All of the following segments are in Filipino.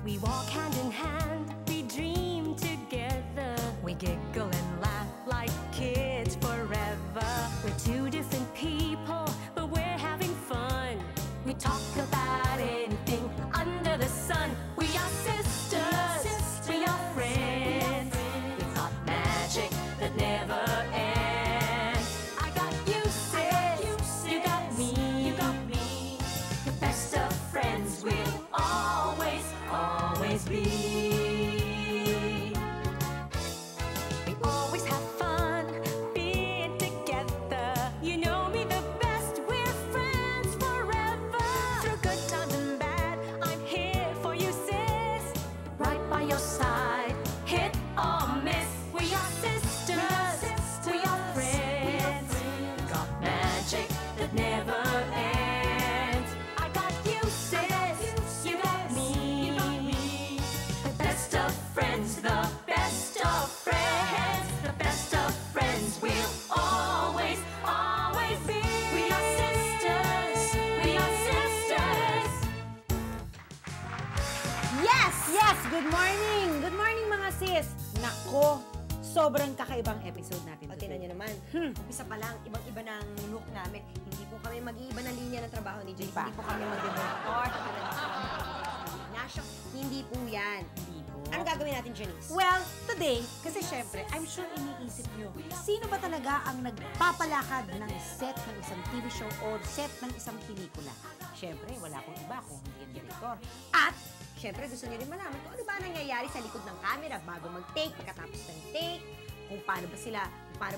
We walk hand in hand, we dream together. We giggle and laugh like kids forever. We're two different people, but we're having fun. We talk about anything under the sun. We are sisters, we are friends. We've got magic that never ends. I got you, sis, you got me. The best of friends will always, always be. We always have fun being together. You know me the best, we're friends forever. Through good times and bad, I'm here for you, sis. Right by your side, hit or miss. We are sisters, we are friends. Got magic that never ends. I got you, sis, you got me. The best of friends, the best of friends. The best of friends will always, always be. We are sisters, we are sisters. Yes! Good morning! Good morning mga sis! Nako, sobrang kakaibang episode natin O, today. tingnan nyo naman. Umpisa pa lang, ibang-iba ng look namin. Hindi po kami mag-iiba ng linya ng trabaho ni Janice. Di ba? Hindi po kami mag-director. Hindi po yan. Hindi po. Anong gagawin natin, Janice? Well, today, kasi syempre, I'm sure iniisip nyo, sino ba talaga ang nagpapalakad ng set ng isang TV show or set ng isang pelikula? Syempre, wala akong iba kung hindi ang direktor. At, syempre, gusto nyo rin malaman kung ano ba nangyayari sa likod ng camera bago mag-take, pagkatapos ng take, kung paano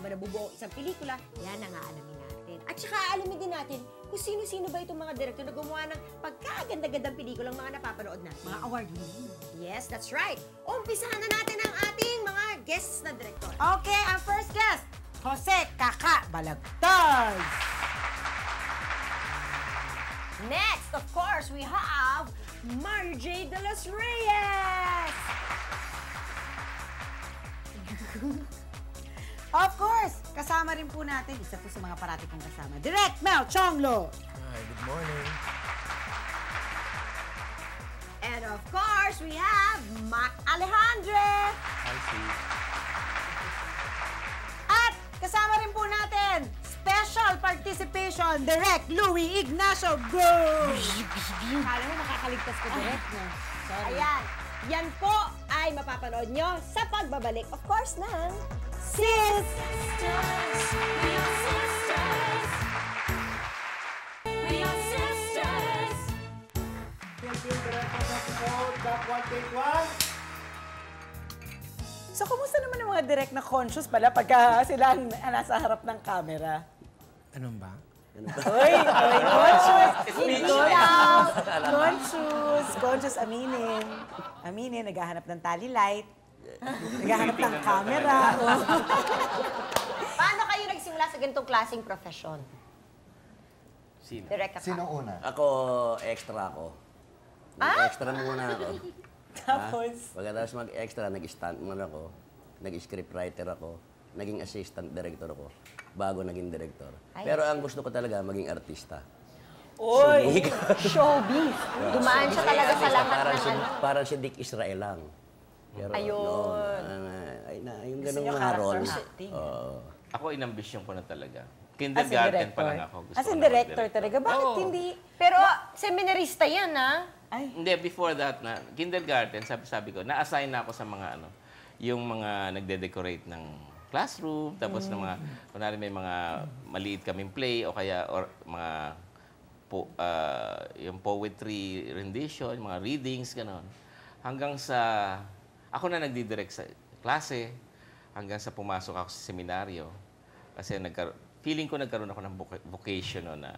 ba nabubuo isang pelikula, yan ang aalamin natin. At saka alamin din natin kung sino-sino ba itong mga director na gumawa ng pagkaganda-gandang pelikulang mga napapanood natin. Mga award winning. Yes, that's right. Umpisahan na natin ang ating mga guests na director. Okay, ang first guest, Jose Kaka Balagtas. Next, of course, we have Marjay de los Reyes. Of course, kasama rin po natin, isa po sa mga parati kong kasama, Direct Mel Chonglo. Hi, good morning. And of course, we have Mac Alejandre. Hi, Steve. At kasama rin po natin, special participation, Direct Louie Ignacio. Go! Kala mo makakaligtas ko, Direct, no? Sorry. Ayan, yan po ay mapapanood nyo sa pagbabalik, of course, ng Sis! Sisters, we are sisters. We are sisters. So, kumusta naman ang mga direct na conscious pala pagka sila ang nasa harap ng camera? Anong ba? Oy, conscious! Conscious, aminin. Aminin, naghahanap ng tally light. Naghahanap ng camera. Paano kayo nagsimula sa ganitong klaseng profesyon? Sino? Direct ka. Sino una? Ako, extra ako. Nag-extra muna ako. Tapos? Pagkatapos mag-extra, nag-stuntman ako, nag-scriptwriter ako, naging assistant director ako, bago naging director. Pero ang gusto ko talaga, maging artista. Oy! Showbiz. Dumaan siya talaga sa lahat ng ano. Parang si Dick Israel lang. Pero Ayun. yung Gusto ganung niyo mga character role. acting. Ako, inambisyon ko na talaga. Kindergarten pa lang ako. Gusto As ko in na director mag-director. talaga? Bakit Oo. hindi? Pero seminarista yan, ha? Ay, Hindi, before that na, kindergarten, sabi ko, na-assign na ako sa mga ano, yung mga nagde-decorate ng classroom, tapos ng mga, kunwari may mga maliit kaming play, o kaya, or mga, yung poetry rendition, mga readings, gano'n. Hanggang sa, ako na nagdidirect sa klase, hanggang sa pumasok ako sa seminaryo. Kasi feeling ko nagkaroon ako ng vocation no, na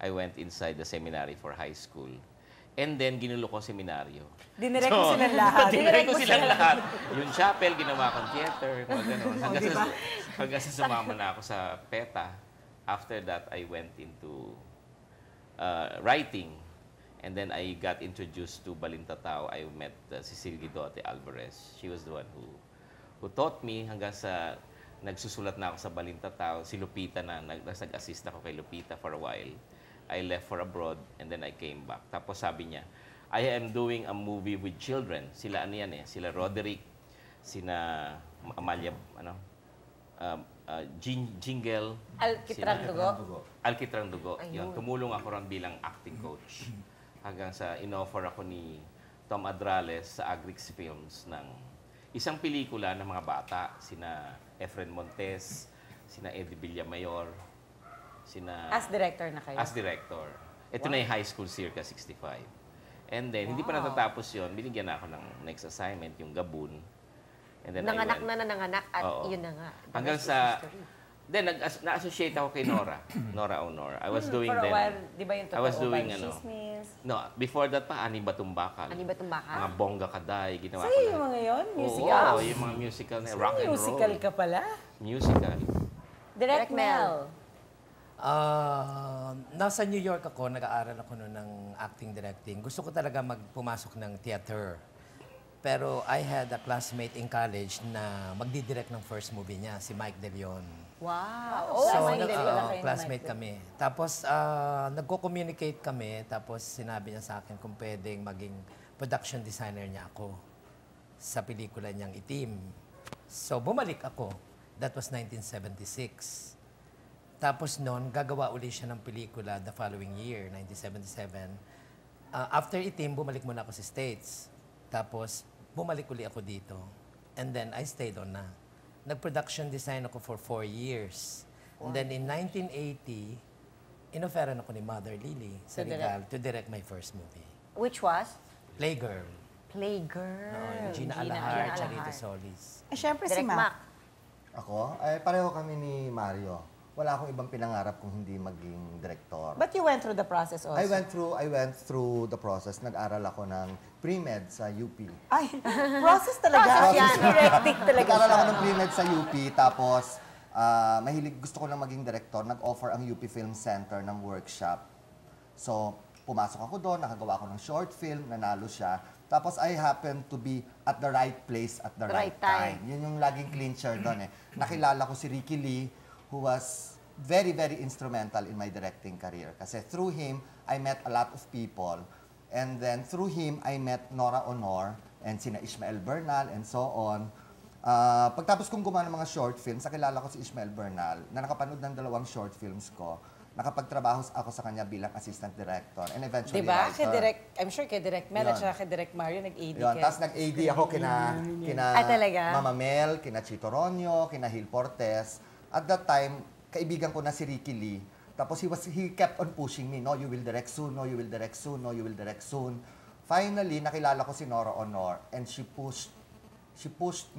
I went inside the seminary for high school. And then, ginulo ko seminaryo. dinirect ko silang lahat. Dinirect ko silang lahat. Yung chapel, ginawa kong theater, mga ganun. Hanggang sa sumama na ako sa PETA. After that, I went into writing. And then, I got introduced to Balintatao. I met si Silgi Dote Alvarez. She was the one who taught me hanggang sa nagsusulat na ako sa Balintatao. Si Lupita na, nag-assist ako kay Lupita for a while. I left for abroad and then I came back. Tapos sabi niya, I am doing a movie with children. Sila ano yan eh, sila Roderick, sina Amalia, Jingle. Alkitrang sina- dugo. Alkitrang Dugo. Ayun. Yun, tumulong ako ron bilang acting coach. Hanggang sa in-offer ako ni Tom Adrales sa Agrix Films ng isang pelikula ng mga bata. Sina Efren Montes, sina Eddie Villamayor, sina... As director na kayo. As director. Ito na yung High School Circa 65. And then, hindi pa natatapos yun, binigyan na ako ng next assignment, yung Gabon. And then Nanganak I went. na nanganak at Oo. yun na nga. The Hanggang rest is sa... history. Then, na-associate ako kay Nora. Nora Honor. I was doing For a then... while, di ba yung I was totoo doing ba? ano. Chismis. No, before that pa, Ani Batong Bakal. Ani Batong Bakal? Mga Bongga Kaday, ginawa ko Sa'yo na. yung mga yun? Oo, Musical? yung mga musical na rock and roll. Musical ka pala? Musical. Direct Direct Mel. Mel. Nasa New York ako, nag-aaral ako noon ng acting directing. Gusto ko talaga pumasok ng theater. Pero I had a classmate in college na magdidirect ng first movie niya, si Mike De Leon. Wow. classmate din pala kayo ni Classmate Mike. kami. Tapos, nagko-communicate kami. Tapos, sinabi niya sa akin kung pwedeng maging production designer niya ako sa pelikula niyang Itim. So, bumalik ako. That was 1976. Tapos noon, gagawa uli siya ng pelikula the following year, 1977. After Itim, bumalik muna ako sa States. Tapos, bumalik uli ako dito. And then, I stayed on na. Nag-production design ako for 4 years. And then, in 1980, inoferan ako ni Mother Lily sa Regal to direct my first movie. Which was? Playgirl. Playgirl. Gina Gina Alahar, Alahar. Charito Solis. Eh, syempre si Direct Mac. Mac. Ako? Ay, pareho kami ni Mario. Wala akong ibang pinangarap kung hindi maging direktor. But you went through the process also. I went through the process. Nag-aral ako ng pre-med sa UP. Ay, process talaga. Process yan. Directing talaga Nag-aral siya. ako ng pre-med sa UP, tapos gusto ko lang maging direktor. Nag-offer ang UP Film Center ng workshop. So, pumasok ako doon, nakagawa ako ng short film, nanalo siya. Tapos I happened to be at the right place at the right time. Yun yung laging clincher doon eh. Nakilala ko si Ricky Lee, who was very, very instrumental in my directing career. Kasi through him, I met a lot of people. And then through him, I met Nora Honor and sina Ishmael Bernal and so on. Pagtapos kong gumawa ng mga short films, nakilala ko si Ishmael Bernal na nakapanood ng 2 short films ko. Nakapagtrabaho ako sa kanya bilang assistant director and eventually Diba? writer. I'm sure kay Direct Mel at Yun. saka kay Direct Mario, nag-AD Yun, ka. tapos nag-AD ako kina talaga? Mama Mel, kina Chito Ronyo, kina Hil Portes. At that time, kaibigan ko na si Ricky Lee. Tapos he kept on pushing me, no, you will direct soon, no, you will direct soon, no, you will direct soon. Finally, nakilala ko si Nora Honor and she pushed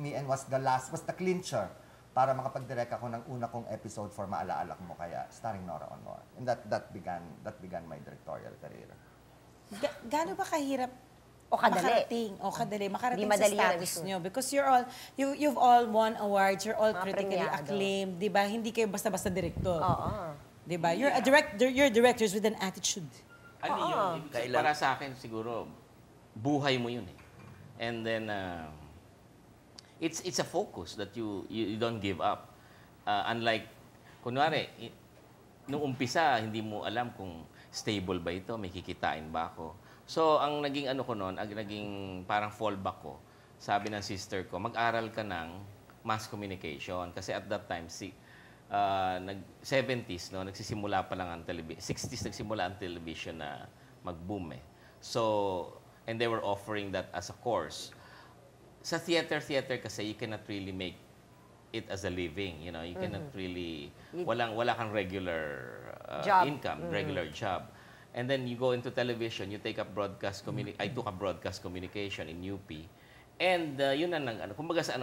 me and was the clincher para makapag-direct ako ng una kong episode for Maalaalak Mo Kaya, starring Nora Honor. And that began my directorial career. Gaano ba kahirap O kadali. makarating Hindi sa madali yun, status gusto. nyo? Because you've all won awards, you're all Mga critically premiado. acclaimed, di ba? Hindi kayo basta-basta director. Oo. Di ba? You're directors with an attitude. Ano yun? Para sa akin siguro, buhay mo yun eh. And then, it's a focus that you don't give up. Unlike, kunwari, nung umpisa, hindi mo alam kung stable ba ito, may kikitain ba ako. So, ang naging ano ko noon, ang naging parang fallback ko, sabi ng sister ko, mag-aral ka ng mass communication. Kasi at that time, 70s, no, nagsisimula pa lang ang television. 60s nagsimula ang television na mag-boom eh. So, and they were offering that as a course. Sa theater kasi, you cannot really make it as a living, you know. You cannot really, wala kang regular Job. income, regular job. And then you go into television, you take up broadcast I took up broadcast communication in UP. And yun ang kumbaga sa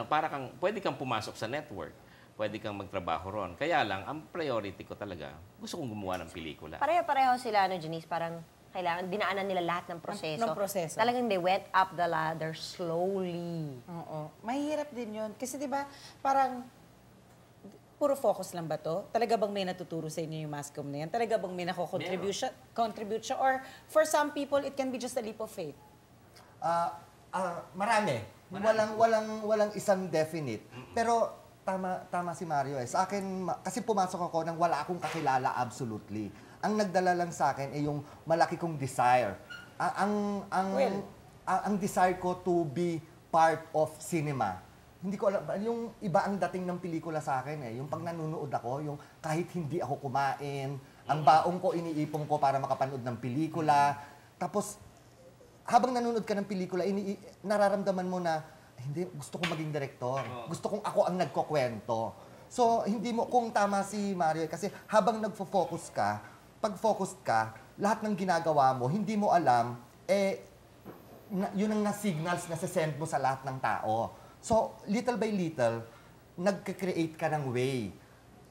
pwede kang pumasok sa network, pwede kang magtrabaho ron. Kaya lang, ang priority ko talaga, gusto kong gumawa ng pelikula. Pareho-pareho sila, Janice, parang kailangan, dinaanan nila lahat ng proseso. Ng proseso. Talagang they went up the ladder slowly. Oo. Mahirap din yun. Kasi di ba, parang, puro focus lang ba to? Talaga bang may natuturo sa inyo yung mass comm na yan? Talaga bang may contribute siya? Or for some people, it can be just a leap of faith? Marami. Walang isang definite. Pero tama si Mario eh. Sa akin, kasi pumasok ako nang wala akong kakilala absolutely. Ang nagdala lang sa akin ay yung malaki kong desire ang desire ko to be part of cinema. Hindi ko alam, yung iba ang dating ng pelikula sa akin eh. Yung pag nanonood ako, yung kahit hindi ako kumain, ang baong ko iniipon ko para makapanood ng pelikula. Tapos, habang nanonood ka ng pelikula, nararamdaman mo na, hindi, gusto kong maging direktor. Gusto kong ako ang nagkukwento. So, hindi mo, kung tama si Mario, kasi habang nagfo-focus ka, pag focused ka, lahat ng ginagawa mo, hindi mo alam, yun ang na-signals na send mo sa lahat ng tao. So, little by little, nagka-create ka ng way.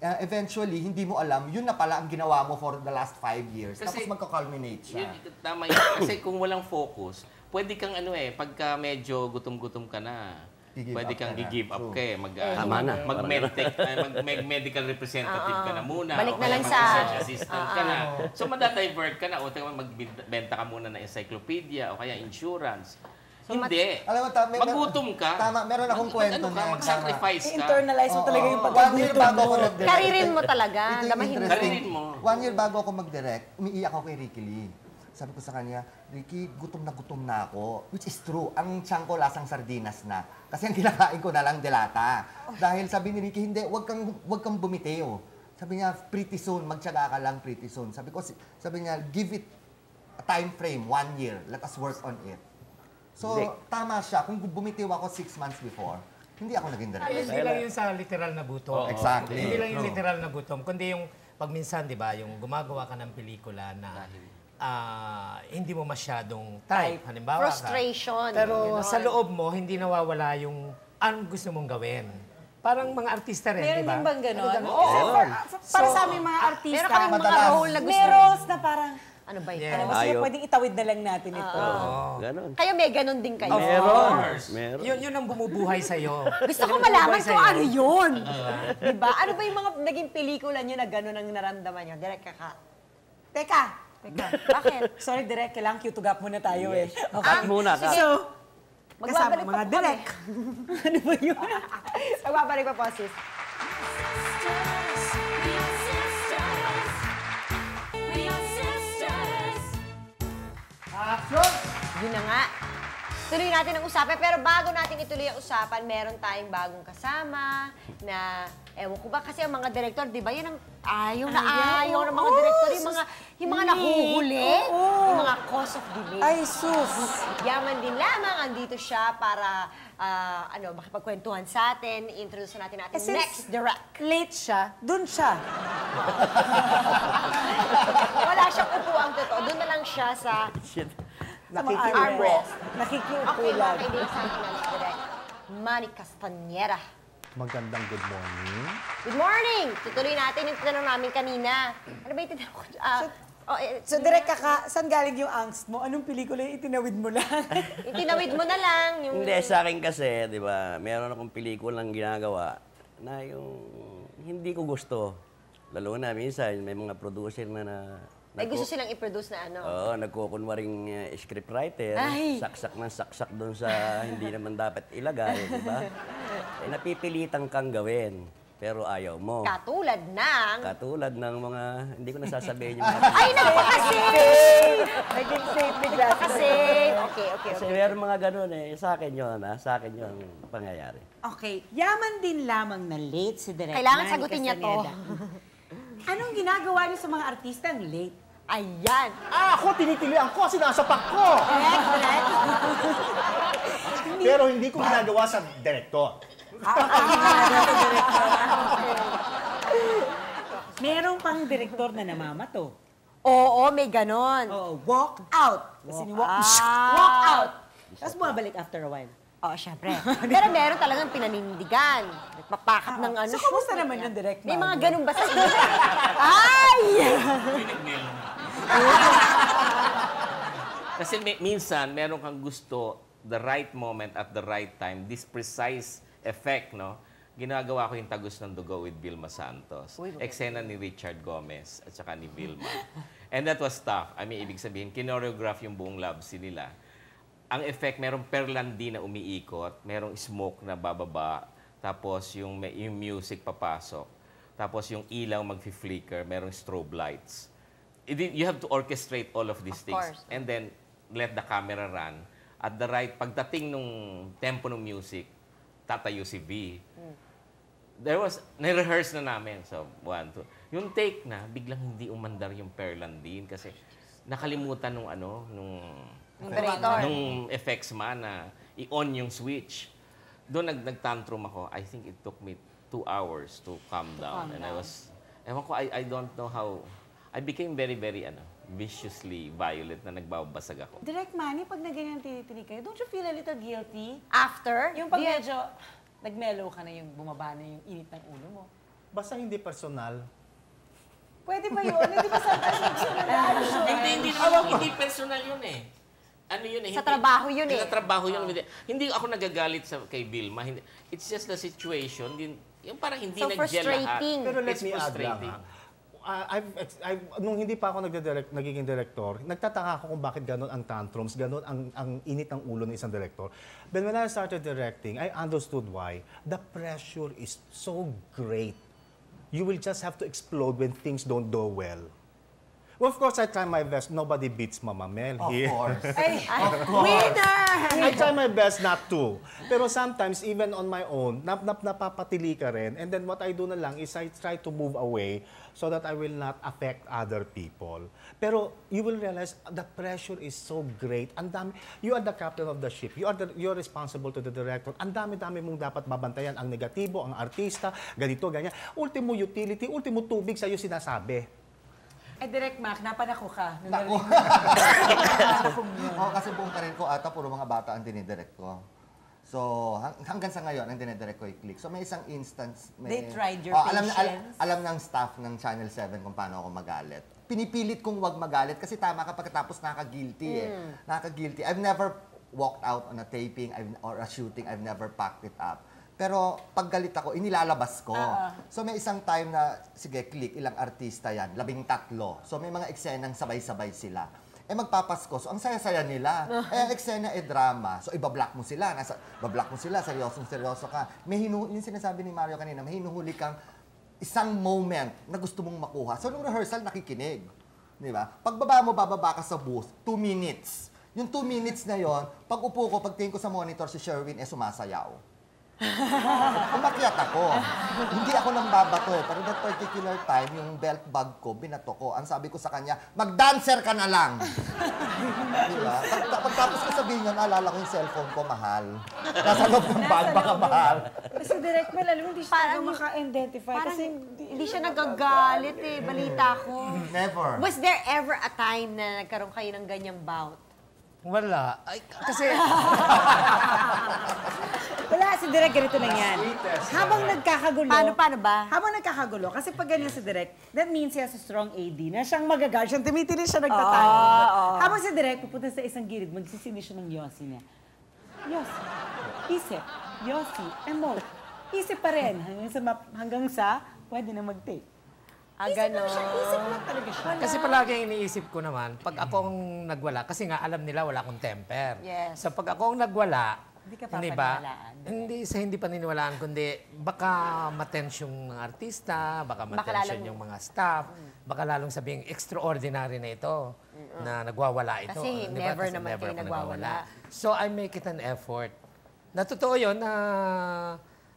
Eventually, hindi mo alam, yun na pala ang ginawa mo for the last 5 years. Kasi Tapos magka-culminate siya. Tama yun. Kasi kung walang focus, pwede kang pagka medyo gutom-gutom ka na, Gi-give pwede up kang ka na. gi-give up True. ka eh. Tama na. Mag-medical representative ka na muna. Balik o na kaya lang sa- mag-research assistant ka na. So, madadivert ka na. O magbenta ka muna ng encyclopedia o kaya insurance. Hindi. Alam mo, Magutom ka. Tama, meron akong kwento ka, niyan. mag-sacrifice ka. I-internalize mo talaga yung 1 year pagkagutom bago ako mo. nag-direct. Karirin mo talaga. Ito yung Damahin mo. interesting. Karirin mo. 1 year bago ako mag-direct, umiiyak ako kay Ricky Lee. Sabi ko sa kanya, Ricky, gutom na ako. Which is true. Ang tiyan ko lasang sardinas na. Kasi ang kinakain ko na lang delata. Dahil sabi ni Ricky, hindi, wag kang bumitiw. Sabi niya, pretty soon, magtiyaga ka lang pretty soon. Sabi niya, give it a time frame, 1 year. Let us work on it. So, tama siya. Kung bumitiw ako 6 months before, hindi ako naging director. Hindi lang yun sa literal na gutom. Exactly. Hindi lang yung literal na gutom, kundi yung pag minsan, di ba, yung gumagawa ka ng pelikula na hindi mo masyadong type. Halimbawa Frustration. Pero Ganon. sa loob mo, hindi nawawala yung anong gusto mong gawin. Parang mga artista rin, Meron di ba? din bang gano'n? Oo. Para sa aming mga artista, Meron kaming mga madalas. role na gusto. may roles na parang, Ano ba ito? Yeah. ano ba sige, pwedeng itawid na lang natin ito. Ganon. Kayo may ganun din kayo. Meron. Meron. Yun ang bumubuhay sa'yo. Gusto ko malaman kung ano yun. Diba? Ano ba yung mga naging pelikula nyo na gano'n ang naramdaman nyo? Direct ka. Teka, Bakit? sorry direct, kailangan cue to gap muna tayo eh. Cut muna, cut. So, kasama Magbabalik pa mga po direct. ano ba yun? Magbabalik pa po, sis. We are sisters. We are sisters. Yun na nga. Tuloy natin ang usapan. Pero bago natin ituloy ang usapan, meron tayong bagong kasama na, ewan ko ba, kasi ang mga direktor, di ba, yan ang ayaw ng mga direktor. Yung mga nahuhuli, yung mga cause of delay. Ay, sus. Yaman din lamang, andito siya para makipagkwentuhan sa atin, introduce natin natin since next direct. Late siya, dun siya. Wala siyang upuang totoo. Doon na lang siya sa Shit. armrest. Nakikiupo Okay, mga lang. kaibigan sa ating next direct. Manny Castañeda. Magandang good morning. Good morning! Tutuloy natin yung tinanong namin kanina. Ano ba yung tinanong ko? So, direct saan galing yung angst mo? Anong pelikula yung itinawid mo lang? Itinawid mo na lang. Yung... Hindi, sa akin kasi, di ba, meron akong pelikulang ginagawa na yung hindi ko gusto. Lalo na minsan, may mga producer na Ay, gusto silang i-produce na ano. Oo, nagkukunwaring scriptwriter, Ay! saksak ng saksak doon sa hindi naman dapat ilagay, di ba? Napipilitan kang gawin, pero ayaw mo. Katulad ng... Katulad ng mga, hindi ko nasasabihin yung mga... Ay, napaka-safe! Naging safe bigla. Napaka-safe! Okay. Kasi meron mga ganun eh. Sa akin yun, sa akin yun ang pangyayari. Okay, yaman din lamang na late si Direk Kailangan Manny sagutin niya to. Castañeda. Anong ginagawa niyo sa mga artistang late? Ayan. Ako, tinitilian ko, sinasapak ko. Direct. Pero hindi ko ginagawa sa direktor. Meron pang direktor na namamato. Oo, may ganon. Oh, walk out. Kasi walk out. Tapos bumabalik after a while. Oo, syempre. Pero meron talagang pinanindigan. Nagpapakap ng ano. So, kumusta naman yung direct May Manny? mga ganun ba sa inyo? Ay! Kasi minsan, meron kang gusto, the right moment at the right time, this precise effect, no? Ginagawa ko yung Tagos ng Dugo with Vilma Santos. Eksena ni Richard Gomez at saka ni Vilma. And that was tough. I mean, ibig sabihin, kinoreograph yung buong love scene nila. Ang effect, merong perlandi na umiikot, merong smoke na bababa, tapos yung music papasok, tapos yung ilaw mag-flicker, merong strobe lights. You have to orchestrate all of these Of things. course. And then, let the camera run. At the right, pagdating nung tempo ng music, tatayo si V. Nire-rehearse na namin. So, 1, 2. Yung take na, biglang hindi umandar yung Perlandine kasi nakalimutan nung effects man na i-on yung switch. Doon nag-tantrum ako. I think it took me 2 hours to calm down. And I was, ewan ko, I don't know how, I became very, very, viciously violent na nagbabasag ako. Direct Manny, pag naganyan tinitig kayo, don't you feel a little guilty? After? Yung pag medyo nag-mellow ka na yung bumaba na yung init ng ulo mo. Basta hindi personal. Pwede ba yun? Hindi ba sa Hindi personal yun eh. Ano yun eh? Sa trabaho yun eh. Sa trabaho yun. Hindi ako nagagalit kay Vilma. It's just the situation. Yung parang hindi So nag-gel lahat. frustrating. Pero let It's me add lang, frustrating. nung hindi pa ako nagiging director, nagtataka ako kung bakit ganun ang tantrums, ganun ang init ng ulo ng isang director. But when I started directing, I understood why. The pressure is so great. You will just have to explode when things don't go well. Well, of course, I try my best. Nobody beats Mama Mel here. Of course. Winner! I try my best not to. Pero sometimes, even on my own, napapatili ka rin. And then what I do na lang is I try to move away so that I will not affect other people. Pero you will realize the pressure is so great. Ang dami, you are the captain of the ship. You're responsible to the director. Ang dami-dami mong dapat babantayan. Ang negatibo, ang artista, ganito, ganyan. Ultimo utility, ultimo tubig sa'yo sinasabi. Ay, Direct Mac, napanako ka. Naku. Kasi buong karir ko ata, puro mga bata ang dinidirect ko. So, hanggang sa ngayon, ang dinidirect ko i-click. So, may isang instance. They tried your patience. Alam ng staff ng Channel 7 kung paano ako magalit. Pinipilit kong wag magalit kasi tama ka pagkatapos nakaka-guilty eh. Nakaka-guilty. I've never walked out on a taping or a shooting. I've never packed it up. Pero pag galit ako, inilalabas ko. So may isang time na, sige, click, ilang artista yan, 13. So may mga eksenang sabay-sabay sila. Magpapasko. So ang saya-saya nila. Ang eksena drama. So ibablock mo sila. Bablock mo sila, seryosong-seryoso ka. Yung sinasabi ni Mario kanina, may hinuhuli kang isang moment na gusto mong makuha. So nung rehearsal, nakikinig. Di ba? Pagbaba mo, bababa ka sa booth, 2 minutes. Yung 2 minutes na yon, pag upo ko, pag tingin ko sa monitor, si Sherwin sumasayaw. Umakyat ako. Hindi ako nang babato eh. Pero that particular time, yung belt bag ko, binato ko. Ang sabi ko sa kanya, mag-dancer ka na lang. Diba? Pagtapos ko sabihin yun, alala ko yung cellphone ko, mahal. Nasa loob ng bag, baka mahal. Kasi Direct Mel, alam mo, hindi siya Parang- maka-identify. Parang Kasi hindi siya nagagalit eh, balita ko. Never. Was there ever a time na nagkaroon kayo ng ganyang bout? Wala. Ay, kasi wala, si Direct ganito lang yan. Habang nagkakagulo. Paano ba? Habang nagkakagulo, kasi pag ganyan si Direct, that means he has a strong AD na siyang magagal, siyang tumitili siya nagtatago. Habang si Direct, pupunta sa isang gilid, magsisindi siya ng Yossi niya. Yossi, isip, Yossi, emote. Isip pa rin, hanggang sa pwede na mag-take. Gano'n. Isip lang talaga siya. Kasi palagi iniisip ko naman, pag akong nagwala, kasi nga alam nila wala akong temper. Yes. So pag akong nagwala, Hindi ka ba? papaniwalaan. Hindi paniniwalaan, kundi baka matens yung mga artista, baka matens yung mga staff, baka lalong sabihin, extraordinary na ito, na nagwawala ito. Kasi Di ba? never Kasi naman never kayo ako nagwawala. So I make it an effort. Na totoo yun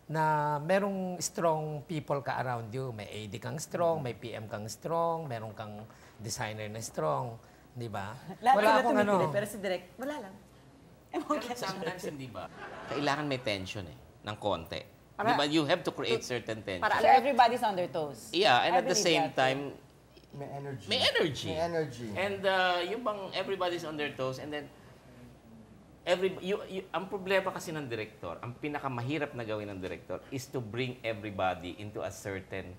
na merong strong people ka around you. May AD kang strong, may PM kang strong, meron kang designer na strong. Di ba? Lahat sila tumitili, pero si Direct, wala lang. Sometimes hindi ba? Kailangan may tension ng konti. Di ba? You have to create certain tension. So everybody's on their toes. Yeah, and I at the believe same that, time, May energy. may energy. May energy. And yung bang everybody's on their toes and then ang problema kasi ng director, ang pinakamahirap na gawin ng director is to bring everybody into a certain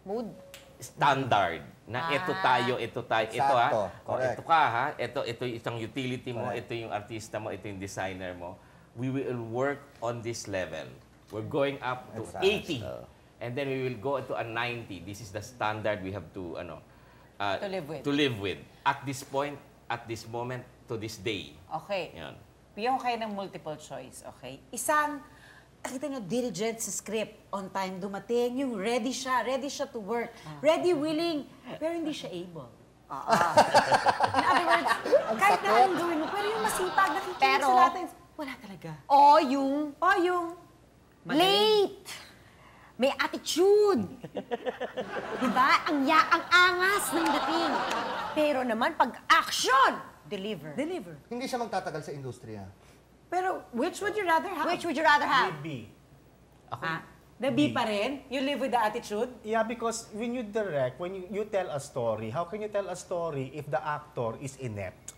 Mood. standard na ito tayo, ito ha. Sakto, O, correct. ito ka ha, ito isang utility mo, ito yung artista mo, ito yung designer mo. We will work on this level. We're going up to 80. And then we will go to a 90. This is the standard we have to To live with. At this point, at this moment, to this day. Okay. Yan. Bigyan ko kayo ng multiple choice, okay? Isang, nakita nyo, diligent sa script, on time dumating, yung ready siya to work, ready, willing, pero hindi siya able. In other words, kahit na anong gawin mo Myron naman, pag action, deliver. Deliver. Hindi siya magtatagal sa industriya. Pero which would you rather have? Which would you rather have? Maybe. Ah, the B pa rin? You live with the attitude? Yeah, because when you direct, when you tell a story, how can you tell a story if the actor is inept?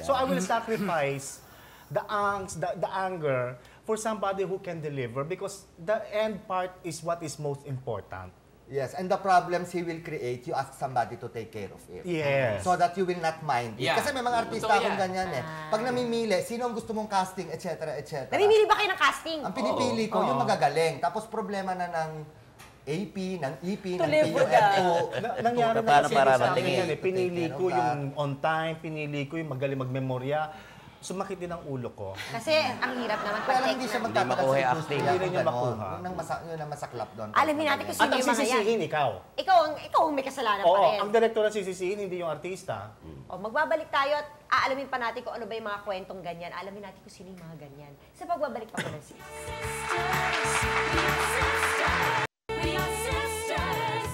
So I will sacrifice the angst, the anger for somebody who can deliver because the end part is what is most important. Yes, and the problems he will create, you ask somebody to take care of it. Yes. So that you will not mind it. Yeah. Kasi may mga artista Totoo akong yan. ganyan eh. Pag namimili, sino ang gusto mong casting, etc., etc. Namimili ba kayo ng casting? Ang pinipili ko, yung magagaling. Tapos problema na ng AP, ng EP, ng live with PUFO. Nangyari na Paano kasi sa mararating akin eh? yan eh. Pinili Take care ko of yung on time, pinili ko yung magaling magmemorya. Sumakit din ang ulo ko. Kasi ang hirap naman Kaya lang pag hindi siya take na. magtatagal makuha sa yung industriya. acting. Hindi rin niya kung makuha. ganon. Yun ang masaklap doon. Alamin natin kung At sino ang yung mga yan. sisisihin, ikaw. Ikaw ang may kasalanan pa Oo, rin. ang director ang sisisihin, hindi yung artista. O, magbabalik tayo at aalamin pa natin kung ano ba yung mga kwentong ganyan. Alamin natin kung sino yung mga ganyan. Sa pagbabalik pa ko ng sis. We are sisters.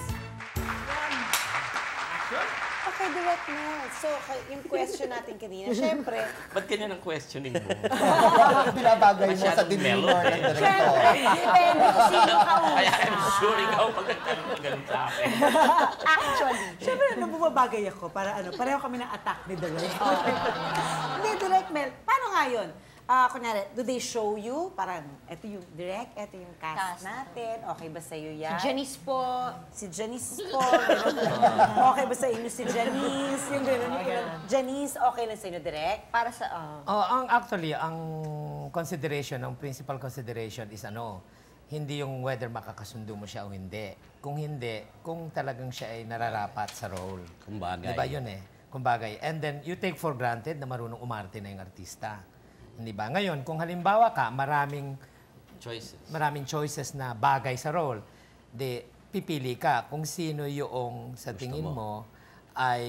Okay, direct na. So, yung question natin kanina, syempre, Ba't ganyan ang questioning mo? Binabagay mo sa Masyadong demeanor mellow ng eh. director. Depende kung sino Kaya kausap. I'm sure ikaw magkakaroon ng ganun sa akin. Actually. syempre, nung bumabagay ako, para pareho kami ng attack ni Direct. Hindi, Direct Mel, paano nga yun? Kunyari, do they show you, parang, eto yung Direct, eto yung cast Cast. natin, okay ba sa'yo yan? Janice po. Si Janice po, ganun. Okay ba sa inyo si Janice? Yung gano'n, yung gano'n. Janice, okay lang sa inyo, Direct? Para sa... Actually, ang consideration, ang principal consideration is hindi yung whether makakasundo mo siya o hindi. Kung hindi, kung talagang siya ay nararapat sa role. Kumbagay. Di ba yun eh? Kumbaga. And then, you take for granted na marunong umarte na yung artista. Hindi ba? Ngayon, kung halimbawa ka, maraming choices na bagay sa role, pipili ka kung sino yung sa tingin mo ay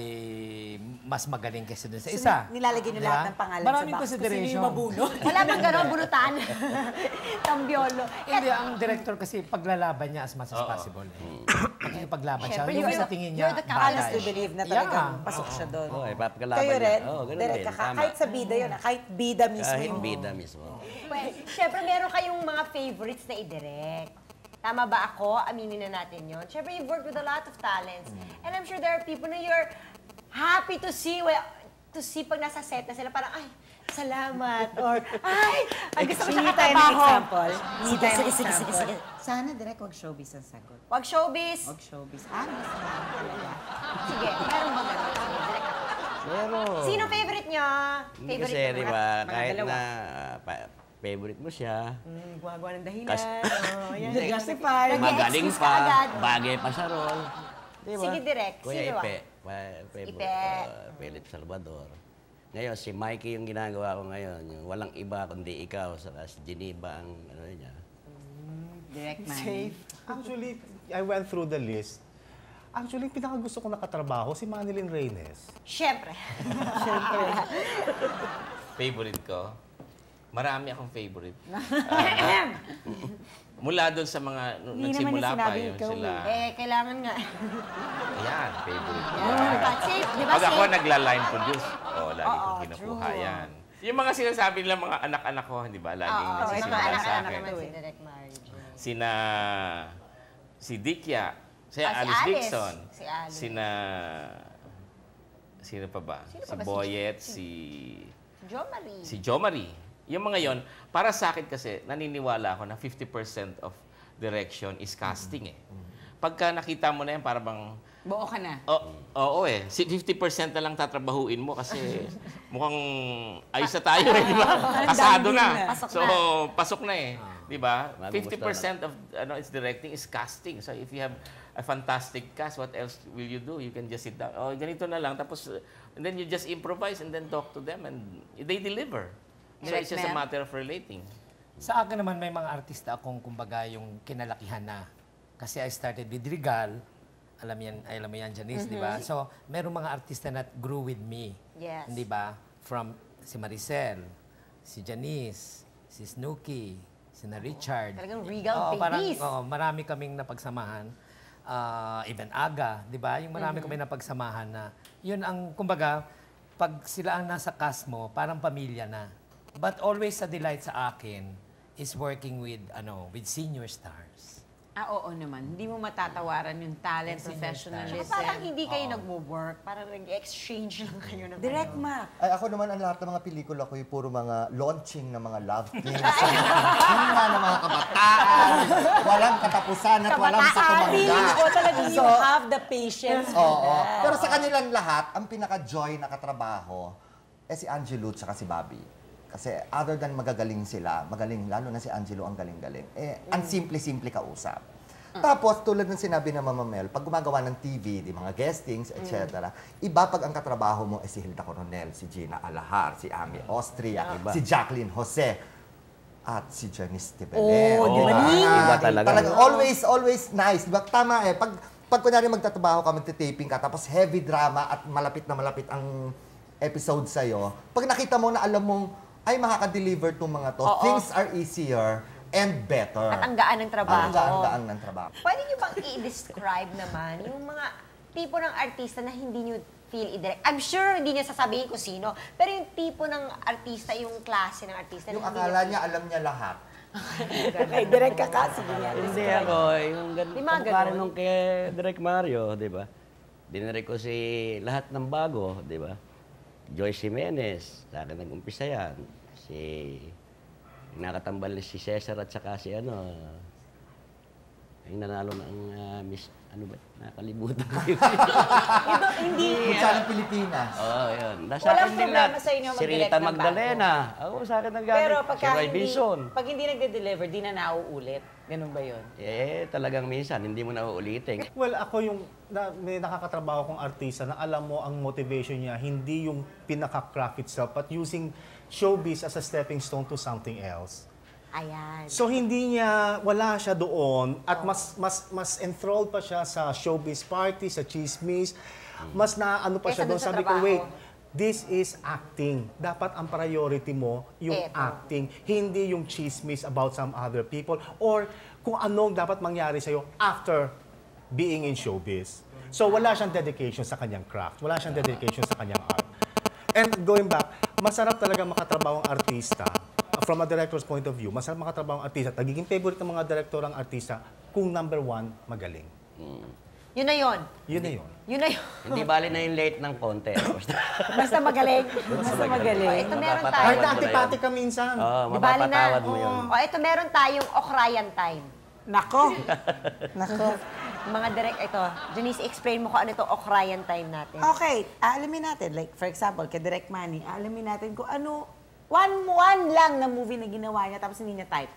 mas magaling kaysa dun sa isa. Nilalagay niyo Di ba? lahat ng pangalan Maraming sa box. Kung sino consideration. yung mabunot. Wala bang gano'n, bunutan? Tambiolo. Hindi, ang director kasi paglalaban niya as much as possible. Paglaban siya, Siyempre, yung you're sa the- tingin you're niya, the catalyst To believe na talagang Yeah. pasok siya doon. Oo, ipapaglaban Kayo niya. rin, Oo, ganun Direk, din. Tama. kahit sa bida yun, kahit bida mismo Kahit yung bida mismo. Well, syempre, meron kayong mga favorites na i-direct. Tama ba ako? Aminin na natin yon. Syempre, you've worked with a lot of talents. And I'm sure there are people na you're happy to see pag nasa set na sila, parang, ay, salamat. Or, ay, ang gusto ko siya Hingi tayo ng katrabaho. example. Hingi tayo ng Sige. example. Sana, Direk, wag showbiz ang sagot. Wag showbiz. Wag showbiz. Honest na talaga. Sige, meron ba gano'n? Sige, direct ako. Pero, Sino favorite niyo? hindi Favorite kasi, niyo? di ba, Mga kahit dalawa. na favorite mo siya, Gumagawa ng dahilan. Kas- Oh, yan. Justify. magaling Nag-excuse ka pa, agad. bagay pa sa role. Di ba? Sige, direct. Kuya Sino ba? Ipe. Ipe. Philip Salvador. Ngayon, si Mikey yung ginagawa ko ngayon. Yung walang iba kundi ikaw. Saka si Geneva ang ano niya. Direct man. Actually, I went through the list. Actually, pinakagusto ko nakatrabaho si Manilyn Reynes. Syempre. Favorite ko? Marami akong favorite. Mula doon sa mga, nung Hindi naman nagsimula niya pa sinabi yung ikaw sila. Kailangan nga. Ayan, favorite ko. Safe, di ba Pag ako safe? nagla-line produce, lagi Oo, kong kinukuha true. yan. Yung mga sinasabi nila mga anak-anak ko, di ba? Laging Oo, ito nagsisimula sa anak-anak akin. naman si Direct Margie. Si Dikya, si Si Alice Alice. Dixon, Si Alice. sino pa ba? Sino Si pa ba? Boyet, Jo Marie. si Jo Marie. Yung mga yon, para sa akin kasi, naniniwala ako na 50% of direction is casting eh. Pagka nakita mo na yan, para bang, Buo ka na. oo eh, 50% na lang tatrabahuin mo kasi mukhang ayos na tayo eh, di ba? Kasado na. Pasok So, pasok na eh. Di ba? Bagong 50% of its directing is casting. So, if you have a fantastic cast, what else will you do? You can just sit down. Oh, ganito na lang. Tapos, and then you just improvise and then talk to them and they deliver. So, it's just a matter of relating. Sa akin naman, may mga artista akong kumbaga yung kinalakihan na. Kasi I started with Regal. Alam mo yan, Janice, di ba? So, merong mga artista na grew with me. Yes. Di ba? From si Maricel, si Janice, si Snooki, si na Richard. Talagang regal Oo, parang, babies. marami kaming napagsamahan. even Aga, di ba? Yung marami kami napagsamahan na, yun ang, kumbaga, pag sila ang nasa cast mo, parang pamilya na. But always a delight sa akin is working with senior stars. Oo naman. Hindi mo matatawaran yung talent, professionalism. Parang hindi kayo nagwo-work, parang nag-exchange lang kayo ng Direct Mac. Ay, ako naman, ang lahat ng mga pelikula ko, yung puro mga launching ng mga love teams. Hina ng mga kabataan. Walang katapusan at walang sa Feeling tumanda. ko talaga you have the patience for Oo. that. Pero sa kanilang lahat, ang pinaka-joy na katrabaho, si Angelo at saka si Bobby. Kasi other than magagaling sila, magaling, lalo na si Angelo ang galing-galing, ang simple-simple kausap. Tapos, tulad ng sinabi ng Mama Mel, pag gumagawa ng TV, di mga guestings, etc., iba pag ang katrabaho mo si Hilda Coronel, si Gina Alahar, si Ami Austria, si Jacqueline Jose, at si Janice Tibelen. Oh, di ba? Iba talaga. Talagang always nice. Diba? Tama eh. Pag kunwari magtatrabaho ka, magte-taping ka, tapos heavy drama at malapit na malapit ang episode sa'yo, pag nakita mo na alam mong, ay makaka-deliver tong mga to, things are easier and better. At ang gaan ng trabaho. Ang gaan ng trabaho. Pwede niyo bang i-describe naman yung mga tipo ng artista na hindi niyo feel i-direct? I'm sure hindi niya sasabihin kung sino, pero yung tipo ng artista, yung klase ng artista Yung na hindi akala niya, alam niya lahat. Okay, direct ka ka. Sige nga. Hindi ako, yung Di mga kumpara ganun. nung kay Direk Mario, di ba? Dinirek ko si lahat ng bago, di ba? Joyce Jimenez, sa akin nag-umpisa yan. Si nakatambal si Cesar at saka si yung nanalo ng Miss, nakalimutan ko yun. Kutsa ng Pilipinas. Oo, yun. Nasa Walang akin din problema lahat. sa inyo Si mag-direct Rita ng bago. Magdalena. Ako sa akin nang Pero si pagka Roy hindi, Bison. pag hindi nagde-deliver, di na nauulit. Ganun ba yun? Talagang minsan, hindi mo na uulitin. Well, ako yung may nakakatrabaho kong artista na alam mo ang motivation niya, hindi yung pinaka-craft itself, but using showbiz as a stepping stone to something else. Ayan. So hindi niya, wala siya doon at mas enthralled pa siya sa showbiz party, sa chismis. Mas naano pa Kesa siya doon. dun sa Sabi ko, trabaho. wait, this is acting. Dapat ang priority mo yung Eto. acting, hindi yung chismis about some other people or kung anong dapat mangyari sa'yo after being in showbiz. So wala siyang dedication sa kanyang craft. Wala siyang dedication sa kanyang art. And going back, masarap talaga makatrabaho ang artista. From a director's point of view, masarap makatrabaho ang artista. Nagiging favorite ng mga director ang artista kung number one, magaling. Yun na yun. Yun na yun. Yun na yun. Hindi bali na yung late ng konti. Basta magaling. Basta magaling. Ito meron Mapapatawad tayo. Kahit mo na antipati yun. ka minsan. Oo, Di bali na. mapapatawad mo yun. O, ito meron tayong Okrayan time. Nako. Nako. Mga direct, ito. Janice, explain mo kung ano itong Okrayan time natin. Okay, alamin natin. Like, for example, kay Direct Manny, alamin natin kung ano, one lang na movie na ginawa niya tapos hindi niya type.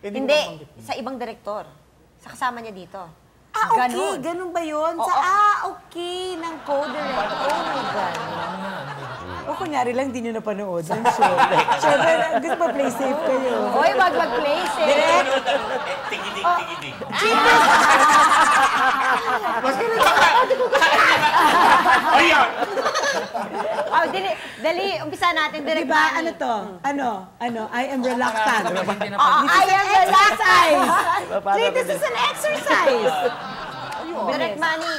Hindi, sa ibang direktor. Sa kasama niya dito. Ah, okay. Ganon. Ganun ba yun? Oo. Okay. Ng co-director. Oh my God. O kunyari lang, di nyo napanood yung show. Siyempre, gusto pa play safe kayo. Hoy, wag mag-place eh. Direct. Tigidig. Oh, dali, umpisa natin direct. Diba, Manny. ano to? Ano? I am reluctant. I am Exercise! Paano This is an exercise! Direct Manny.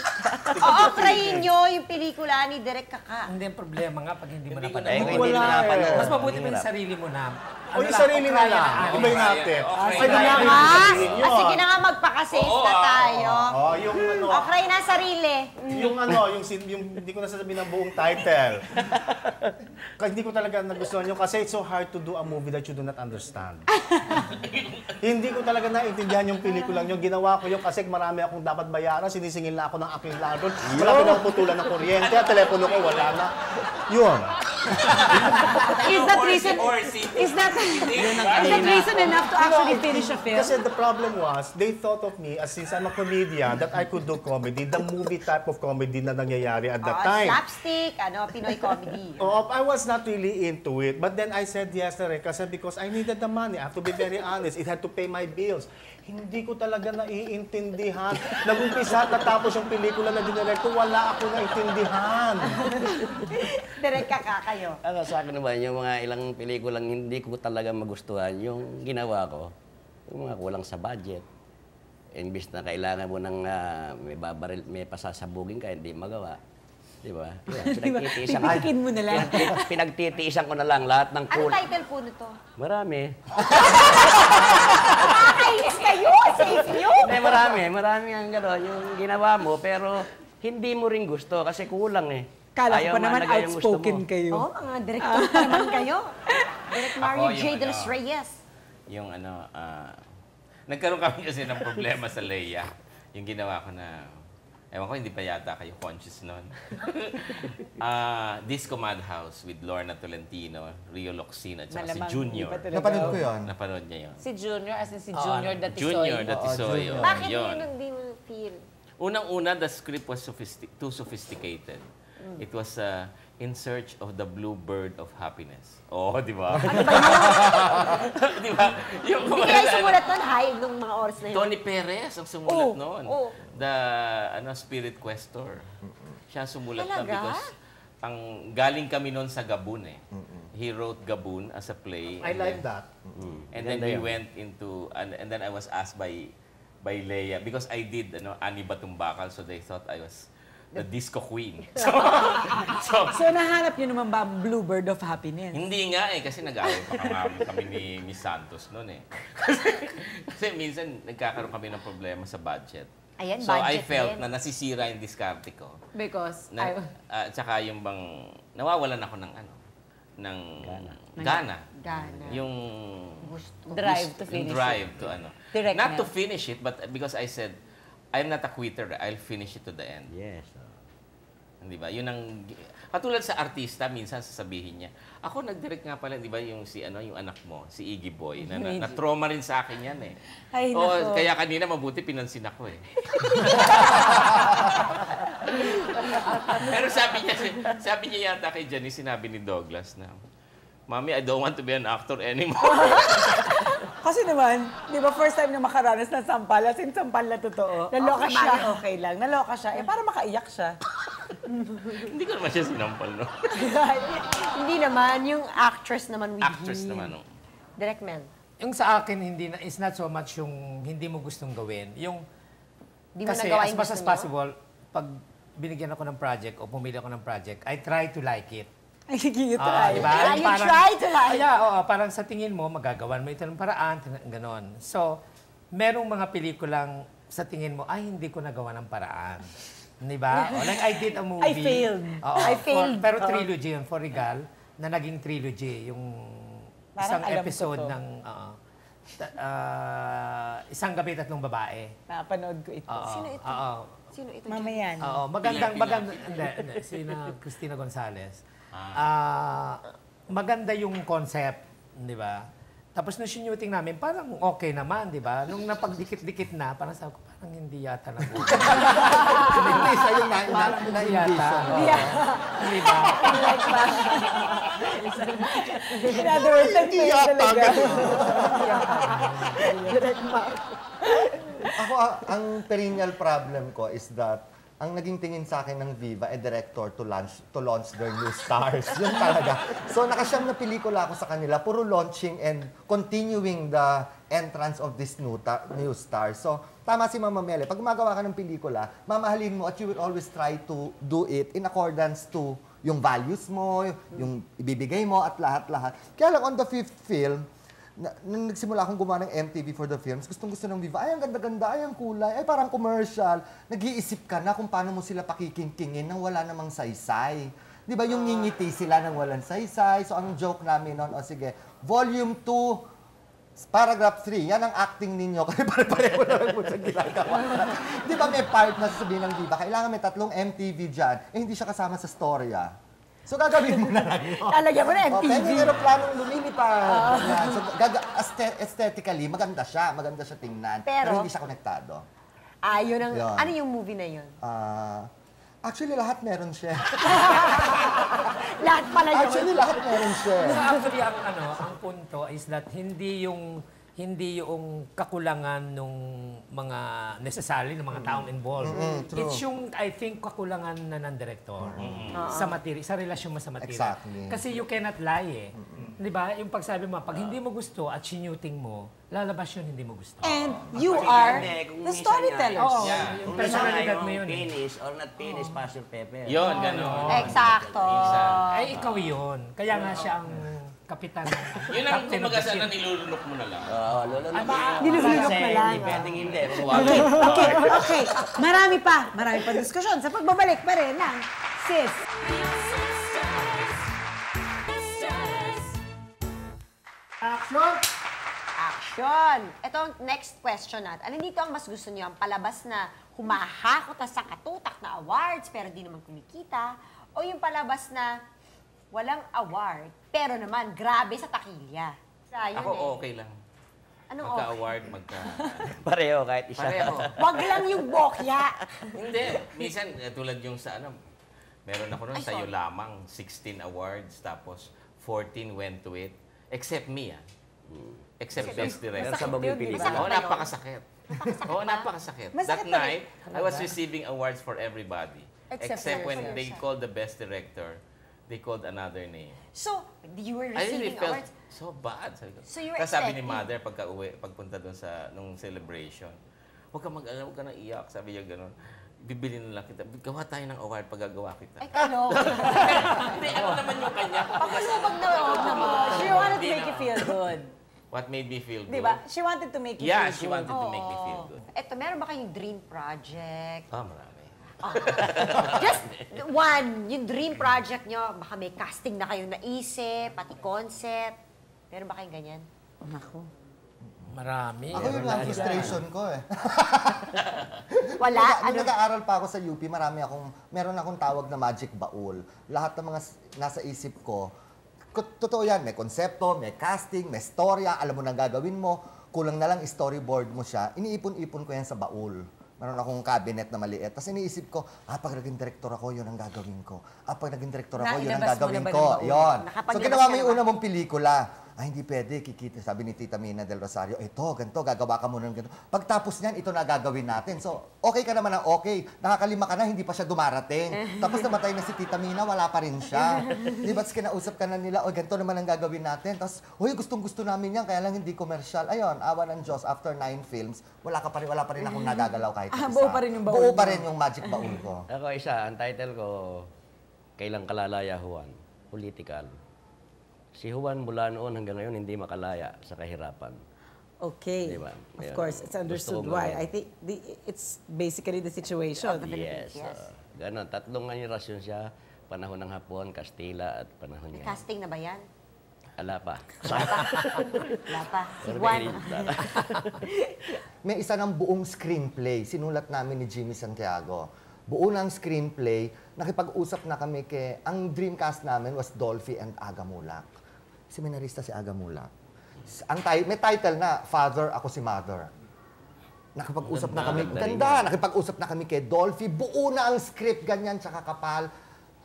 O-okrayin nyo yung pelikula ni Direk Kaka. Hindi ang problema nga pag hindi mo Eh, napanood. kung hindi Wala na napanood. Mas mabuti pa hirap. yung sarili mo na. O yung sarili na lang. Iba'y natin. Ay, Nga, ganyan. sige na nga magpaka-safe na tayo. Oh, yung ano. Okay na sarili. Yung hindi ko nasasabihin ang buong title. Kasi hindi ko talaga nagustuhan yun kasi it's so hard to do a movie that you do not understand. Hindi ko talaga naintindihan yung pelikulang yun. Ginawa ko yun kasi marami akong dapat bayaran. Sinisingil na ako ng aking landlord. Malapit na akong putulan ng kuryente. At telepono ko, wala na. Yun. Is that reason enough to actually finish a film? Kasi the problem was, they thought of me as since I'm a comedian that I could do comedy, the movie type of comedy na nangyayari at that time. Slapstick, Pinoy comedy. Oh, I was not really into it. But then I said yes na rin kasi because I needed the money. I have to be very honest. It had to pay my bills. Hindi ko talaga naiintindihan. Nag-umpisa at natapos yung pelikula na dinirect ko, wala ako naintindihan. Direk Kaka kayo. Ano sa akin naman, yung mga ilang pelikulang hindi ko talaga magustuhan, yung ginawa ko, yung mga kulang sa budget. imbis na kailangan mo ng may pasasabugin ka, hindi magawa. Di ba? Pinagtitiisan Pipitikin mo na lang. Pinagtitiisan ko na lang lahat ng Ano title po nito? Marami. Nakakainis kayo! Safe nyo! Hindi, marami ang gano'n. Yung ginawa mo, pero hindi mo rin gusto kasi kulang eh. Kala ko pa naman mahalaga yung gusto outspoken mo. kayo. Oo, mga director pa naman kayo. Direct Mario Ako, J. yung De Los ano, Reyes. Yung nagkaroon kami kasi ng problema sa Leia. Yung ginawa ko na, ewan ko, hindi pa yata kayo conscious nun. Disco Madhouse with Lorna Tolentino, Rio Locsin, at saka si Malamang Junior. hindi pa talaga. Napanood ko yun. Napanood niya yun. Si Junior, as in si Junior Datisoy. Junior Datisoy. Junior. Bakit Yun. hindi mo feel? Unang-una, the script was too sophisticated. It was In Search of the Blue Bird of Happiness. Oh, di ba? Ano ba yun? Di ba? Yung Hindi kaya sumulat nun, high, nung mga oras na yun. Tony Perez ang sumulat Oo, noon. oo. The Spirit Questor. Siya sumulat na Talaga? because galing kami noon sa Gabon eh. He wrote Gabon as a play. I like that. And then we went into and then I was asked by Leia because I did Ani Batumbakal, so they thought I was the disco queen. So nahanap niyo naman ba ang Bluebird of Happiness? hindi nga eh, kasi nag-away pa kami ni Miss Santos noon eh. Kasi minsan nagkakaroon kami ng problema sa budget. Ayan, So I budget felt din. na nasisira yung diskarte ko. Because Tsaka yung bang, nawawalan ako ng gana. Gana. Yung drive to finish yung drive to Direct Not na. to finish it, but because I said, I'm not a quitter, I'll finish it to the end. Yes. Di ba? Yun ang katulad sa artista, minsan sasabihin niya, ako nag-direct nga pala, di ba, yung yung anak mo, si Iggy Boy, na trauma rin sa akin yan eh. Ay, nako. Kaya kanina mabuti pinansin ako eh. Pero sabi niya yata kay Janice, sinabi ni Douglas na, Mami, I don't want to be an actor anymore. Kasi naman, di ba first time na makaranas ng sampal, as in sampal na totoo. Naloka Okay siya. lang. Okay lang. Naloka siya. Para makaiyak siya. Hindi ko naman siya sinampal, no? Hindi naman, yung actress naman with Actress him. naman, no? Direct Mel. Yung sa akin, it's not so much yung hindi mo gustong gawin. Yung, Di mo kasi nagawa as yung much gusto as mo? possible, pag binigyan ako ng project o pumili ako ng project, I try to like it. Ay, cute Di ba? Ah, Yung you try to like. Parang sa tingin mo, magagawan mo ito ng paraan, ganon. So, merong mga pelikulang sa tingin mo, ay, hindi ko nagawa ng paraan. Di ba? Like, I did a movie. I failed. Oo, I failed. pero trilogy yun, for Regal, na naging trilogy. Yung Parang isang alam ko episode to. ng isang gabi, tatlong babae. Napanood ko ito. Oo, Sino ito? oo. Sino ito? Mamayan. Oo, magandang, hindi, sina Cristina Gonzalez. Maganda yung concept, di ba? Tapos nung sinuting namin, parang okay naman, di ba? Nung napagdikit-dikit na, parang sabi ko, parang hindi yata na po. Hindi, sa'yo Parang na hindi yata. Di ba? In other words, nag-fail talaga. Ako, ang perennial problem ko is that ang naging tingin sa akin ng Viva ay director to launch their new stars. Yun talaga. So nakasyam na pelikula ako sa kanila, puro launching and continuing the entrance of this new stars. So tama si Mama Mele, pag gumagawa ka ng pelikula, mamahalin mo at you will always try to do it in accordance to yung values mo, yung ibibigay mo at lahat-lahat. Kaya lang on the fifth film, nung nagsimula akong gumawa ng MTV for the films, gustong-gusto ng Viva, ay, ang ganda-ganda, ay, ang kulay, ay, parang commercial. Nag-iisip ka na kung paano mo sila pakikingkingin nang wala namang saysay. Di ba, yung ngingiti sila nang walang saysay. So, ang joke namin noon, sige, Volume 2, Paragraph 3, yan ang acting ninyo. Kasi pare-pareho na lang po sa ginagawa. Di ba, may part na sasabihin ng Viva, kailangan may 3 MTV dyan, hindi siya kasama sa storya. So, gagawin mo na lang yun. Talagyan mo na MTV. Pero yung aeroplanong lumilipad. Yan. So, aesthetically, maganda siya tingnan. Pero hindi siya konektado. Yun ang, Yun. ano yung movie na yun? Actually, lahat meron siya. Lahat pala yun. Actually, lahat meron siya. Actually, ang punto is that hindi yung kakulangan ng mga necessary ng mga taong involved. true. It's yung, I think, kakulangan na ng director sa material, sa relasyon mo sa material. Exactly. Kasi you cannot lie eh. Di ba? Yung pagsabi mo, pag hindi mo gusto at sinuting mo, lalabas yun hindi mo gusto. And you Kasi are hindi, kung the minsan storytellers. Oo, Yeah. yung Kung personalidad mo yun. finish or not finish, pass your paper. Yun, gano'n. Exacto. Ay, ikaw yun. Kaya nga siya ang kapitan. Yun ang captain of the kumbaga ship. sana nilulunok mo na lang. Oo, lolo na. Nilulunok na lang. Hindi pwedeng hindi. Okay, okay, okay. Marami pa diskusyon sa pagbabalik pa rin ng Sis. Action! Ito ang next question natin. Alin dito ang mas gusto niyo? Ang palabas na humahakot sa katutak na awards pero di naman kumikita? O yung palabas na walang award pero naman grabe sa takilya? Yun Ako okay lang. Anong okay? Magka-award, Pareho kahit isa. Pareho. Wag lang yung bokya. Hindi. Minsan, tulad yung sa meron ako nun Ay, sa'yo sorry. lamang, 16 awards, tapos 14 went to it. Except me, Except Best Director. Sa bagong pelikula. Oo, napakasakit. Oo, napakasakit. Masakit That ba night, I was receiving awards for everybody. Except for when they yourself. called the Best Director, they called another name. So, you were I really receiving felt awards. so bad. Sabi ko. So you were Tapos sabi ni expecting- Mother, pagpunta doon sa nung celebration, huwag ka mag-alala, huwag ka nang iyak. Sabi niya gano'n. Bibili na lang kita. Gawa tayo ng award pagagawa kita. Ay, ano? Hindi, ano naman yung kanya? Pakusubag na huwag naman. She wanted to Hindi make you na. feel good. What made me feel good? Di ba? She wanted to make you Yeah, feel she good. wanted to make me feel good. Eto, meron ba kayong dream project? Marami. Just one, yung dream project nyo, baka may casting na kayong naisip, pati concept. Meron ba kayong ganyan? Naku. Marami. Ako yun lang frustration ko eh. Wala? Nung Ano? nag-aaral pa ako sa UP, meron akong tawag na magic baul. Lahat ng mga nasa isip ko, totoo yan, may konsepto, may casting, may storya, alam mo na gagawin mo, kulang na lang storyboard mo siya, iniipon-ipon ko yan sa baul. Meron akong cabinet na maliit. Tapos iniisip ko, pag naging director ako, yun ang gagawin ko. Pag naging director ako, yun ang Nailabas mo gagawin na ba ko. ng baul? Yun. So Nakapaglabas ginawa ka mo na yung ba? una mong pelikula. Ay, hindi pwede, kikita. Sabi ni Tita Mina del Rosario, ito, ganito, gagawa ka muna ng ganito. Pagtapos niyan, ito na gagawin natin. So, okay ka naman ang okay. Nakakalima ka na, hindi pa siya dumarating. Tapos namatay na si Tita Mina, wala pa rin siya. Di ba, kinausap ka na nila, ganito naman ang gagawin natin. Tapos, gustong-gusto namin yan, kaya lang hindi commercial. Ayun, awa ng Diyos, after 9 films, wala pa rin akong nagagalaw kahit isa. Buo pa rin yung baul Buo mo. pa rin yung magic baul ko. Ako isa, ang title ko, Kailang Kalalaya Juan, Political. Si Juan mula noon hanggang ngayon hindi makalaya sa kahirapan. Okay. Di ba? Of Kaya course, it's understood gusto ko why. gawin. I think it's basically the situation. Yes. Ganon. 3 generasyon siya. Panahon ng Hapon, Kastila at panahon niya. Casting na ba yan? Ala pa. Wala pa. Si Pero Juan. May isa ng buong screenplay. Sinulat namin ni Jimmy Santiago. Buo ng screenplay. Nakipag-usap na kami ang dream cast namin was Dolphy and Aga Mulak. Seminarista si Aga Mulak. May title na, Father, Ako si Mother. Nakipag-usap na kami. Ganda. Nakipag-usap na kami kay Dolphy. Buo na ang script, ganyan, tsaka kapal.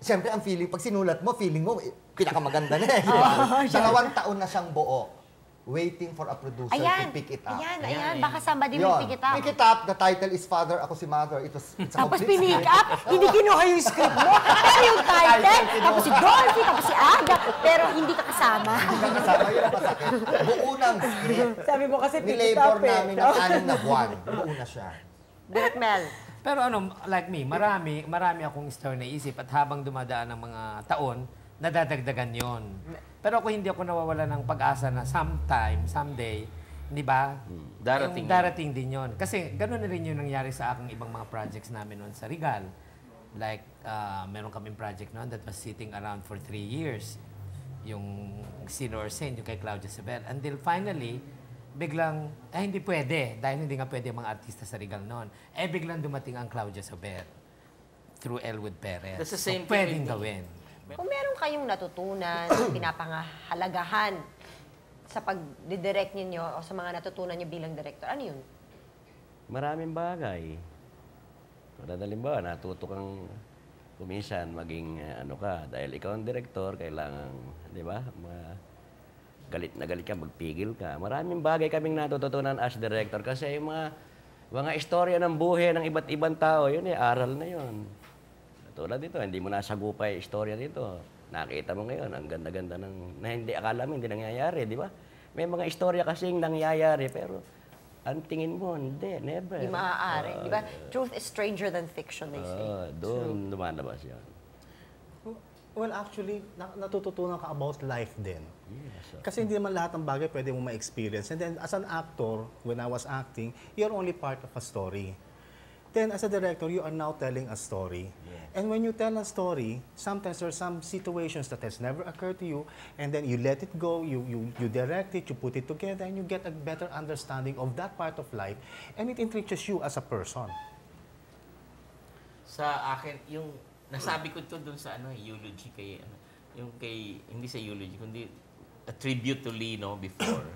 Siyempre, ang feeling, pag sinulat mo, feeling mo, pinakamaganda na eh. di ba? 2 taon na siyang buo. Waiting for a producer to pick it up. Ayan. Baka somebody Yun. will pick it up. Pick it up. The title is Father, Ako si Mother. It's a Tapos complete pinick up, hindi kinuha yung script mo. Pero yung title, tapos si Dolphy, tapos si Aga, pero hindi ka kasama. Kasama yun ang masakit. Buo ng script. Sabi mo kasi pick it Nilabor up eh. namin ng 6 na buwan. Buo na siya. Direct Mel. Pero like me, marami akong story na isip at habang dumadaan ng mga taon, nadadagdagan yon. Pero hindi ako nawawala ng pag-asa na someday, di ba? Darating Yung darating din yon. Kasi gano'n na rin yung nangyari sa aking ibang mga projects namin noon sa Regal. Like, meron kaming project noon that was sitting around for 3 years. Yung Sino or Saint, yung kay Claudia Isabel. Until finally, biglang, hindi pwede. Dahil hindi nga pwede ang mga artista sa Regal noon. Biglang dumating ang Claudia Isabel through Elwood Perez. That's the same thing pwedeng with me. gawin. Kung meron kayong natutunan, pinapangahalagahan sa pag-direct ninyo o sa mga natutunan nyo bilang director, ano yun? Maraming bagay. Halimbawa, natuto kang kuminsan maging dahil ikaw ang direktor, kailangan, di ba, galit na galit ka, magpigil ka. Maraming bagay kaming natututunan as director kasi yung mga istorya ng buhay ng iba't ibang tao, yun aral na yun. Tulad dito, hindi mo nasagupay istorya dito. nakita mo ngayon, ang ganda-ganda na hindi akala mo, hindi nangyayari, di ba? May mga istorya kasing nangyayari, pero ang tingin mo, hindi, never. Di maaari, di ba? Truth is stranger than fiction, they say. Doon lumalabas yan. Well, actually, natututunan ka about life din. Yes, Kasi hindi naman lahat ng bagay pwede mo ma-experience. And then, as an actor, when I was acting, you're only part of a story. Then, as a director, you are now telling a story. And when you tell a story, sometimes there are some situations that has never occurred to you, and then you let it go, you direct it, you put it together, and you get a better understanding of that part of life, and it enriches you as a person. Sa akin, yung nasabi ko ito doon sa eulogy kay hindi sa eulogy kundi a tribute to Lino before.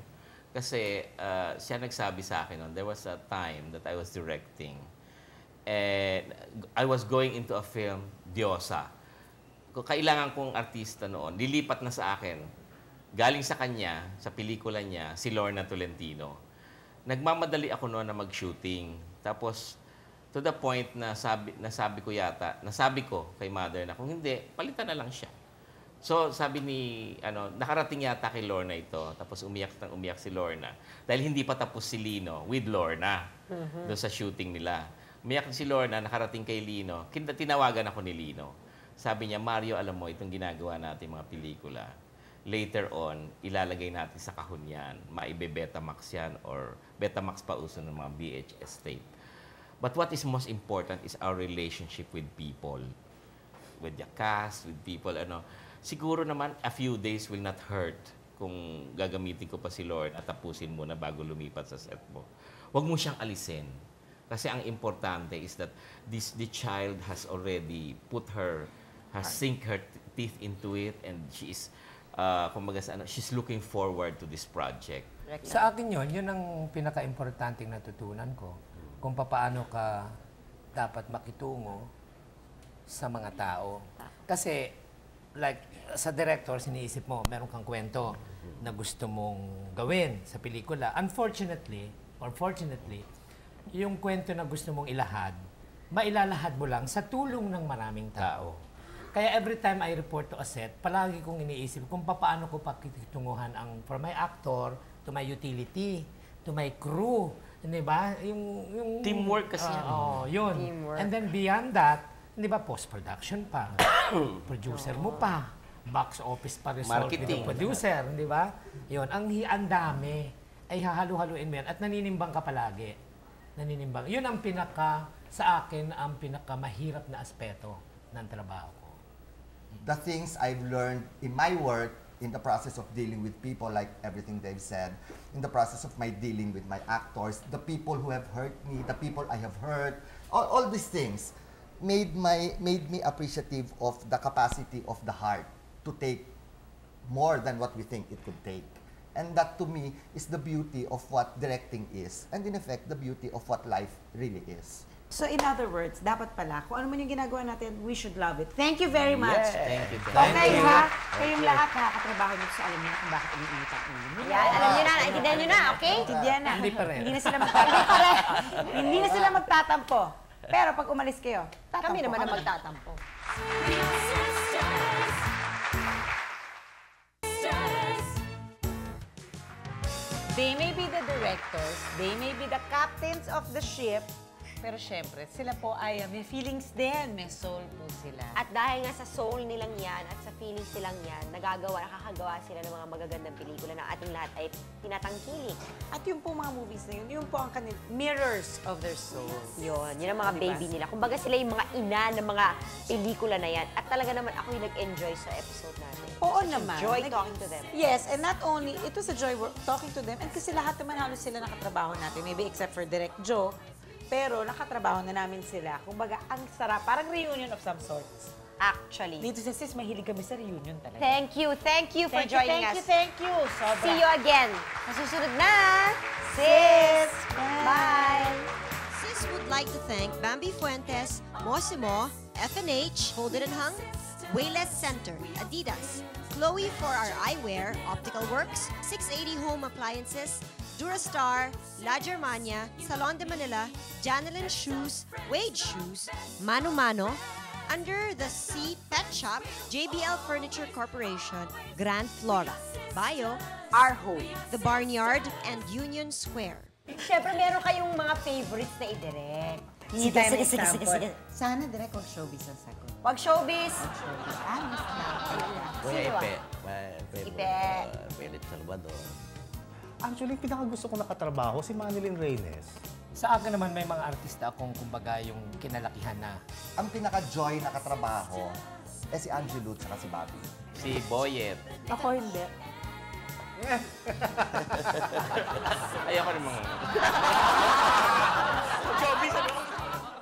Kasi siya nagsabi sa akin there was a time that I was directing and I was going into a film, Diyosa. Kailangan kong artista noon, lilipat na sa akin. Galing sa kanya, sa pelikula niya, si Lorna Tolentino. Nagmamadali ako noon na mag-shooting. Tapos to the point na nasabi ko kay mother na kung hindi, palitan na lang siya. So, sabi ni, nakarating yata kay Lorna ito, tapos umiyak si Lorna. Dahil hindi pa tapos si Lino with Lorna doon sa shooting nila. Umiyak si Lorna, nakarating kay Lino. Tinawagan ako ni Lino. Sabi niya, Mario, alam mo, itong ginagawa natin mga pelikula. Later on, ilalagay natin sa kahon yan. Maibe-Betamax yan or Betamax pa uso ng mga VHS tape. But what is most important is our relationship with people. With the cast, with people, Siguro naman, a few days will not hurt kung gagamitin ko pa si Lord at tapusin mo na bago lumipat sa set mo. Huwag mo siyang alisin. Kasi ang importante is that the child has already sink her teeth into it and she is, she's looking forward to this project. Sa akin yun ang pinaka-importanting natutunan ko. Kung paano ka dapat makitungo sa mga tao. Kasi, like, sa director, siniisip mo, meron kang kwento na gusto mong gawin sa pelikula. Unfortunately, or fortunately, yung kwento na gusto mong ilahad, mailalahad mo lang sa tulong ng maraming tao. Kaya every time I report to a set, palagi kong iniisip kung paano ko pakitunguhan from my actor, to my utility, to my crew, di ba? Yung teamwork kasi yan. Yun. Teamwork. And then beyond that, di ba, post-production pa, producer mo pa, box office pa result with the Marketing. producer, di ba? Yun, ang dami ay hahalu-haluin mo yan at naninimbang ka palagi. Naninimbang. Yun ang sa akin, ang pinakamahirap na aspeto ng trabaho ko. The things I've learned in my work, in the process of dealing with people, like everything they've said, in the process of my dealing with my actors, the people who have hurt me, the people I have hurt, all these things made me appreciative of the capacity of the heart to take more than what we think it could take. And that to me is the beauty of what directing is, and in effect, the beauty of what life really is. So in other words, dapat pala, kung ano man yung ginagawa natin, we should love it. Thank you very much. Thank you. Okay ha, kayong lahat nakakatrabaho nyo sa alam niyo na kung bakit umiinit ang ulo nyo. Yan, alam nyo na, naintindihan nyo na, okay? Intindihan na. Hindi pa rin. Hindi na sila magtatampo. Pero pag umalis kayo, tatampo Kami naman kami. ang magtatampo. They may be the directors, they may be the captains of the ship, pero syempre, sila po ay may feelings din, may soul po sila. At dahil nga sa soul nilang yan at sa feelings nilang yan, nakakagawa sila ng mga magagandang pelikula na ating lahat ay tinatangkilik. At yung po mga movies na yun po ang mirrors of their souls. Yun ang mga Diba? baby nila. Kumbaga sila yung mga ina ng mga pelikula na yan. At talaga naman ako yung nag-enjoy sa episode natin. Oo Such a naman. joy talking to them. Yes, and not only, it was a joy talking to them, and kasi lahat naman halos sila nakatrabaho natin, maybe except for Direct Joe, pero nakatrabaho na namin sila. Kumbaga, ang sarap. Parang reunion of some sorts. Actually. Dito sa Sis, mahilig kami sa reunion talaga. Thank you for joining us. Thank you. Sobra. See you again. Masusunod na, Sis! Bye! Sis would like to thank Bambi Fuentes, Mosimo, FNH, Hold It and Hung, Wayless Center, Adidas, Chloe for our eyewear, Optical Works, 680 Home Appliances, Durastar, La Germania, Salon de Manila, Janelin Shoes, Wade Shoes, Mano Mano, Under the C Pet Shop, JBL Furniture Corporation, Grand Flora. Bio, Our home. The Barnyard, and Union Square. Siyempre, meron kayong mga favorites na i-direct. Hingi tayo ng example. Sana direct wag showbiz ang sagot. Wag showbiz. Showbiz. Mas na. Kuya Sino ba? Ipe. Ipe. Philip Salvador. Actually, pinakagusto ko nakatrabaho si Manilyn Reynes. Sa akin naman may mga artista akong kumbaga yung kinalakihan na. Ang pinaka-joy na katrabaho, si Angelo at si Bobby. Si Boyet. Ako hindi. Ayoko ng mga...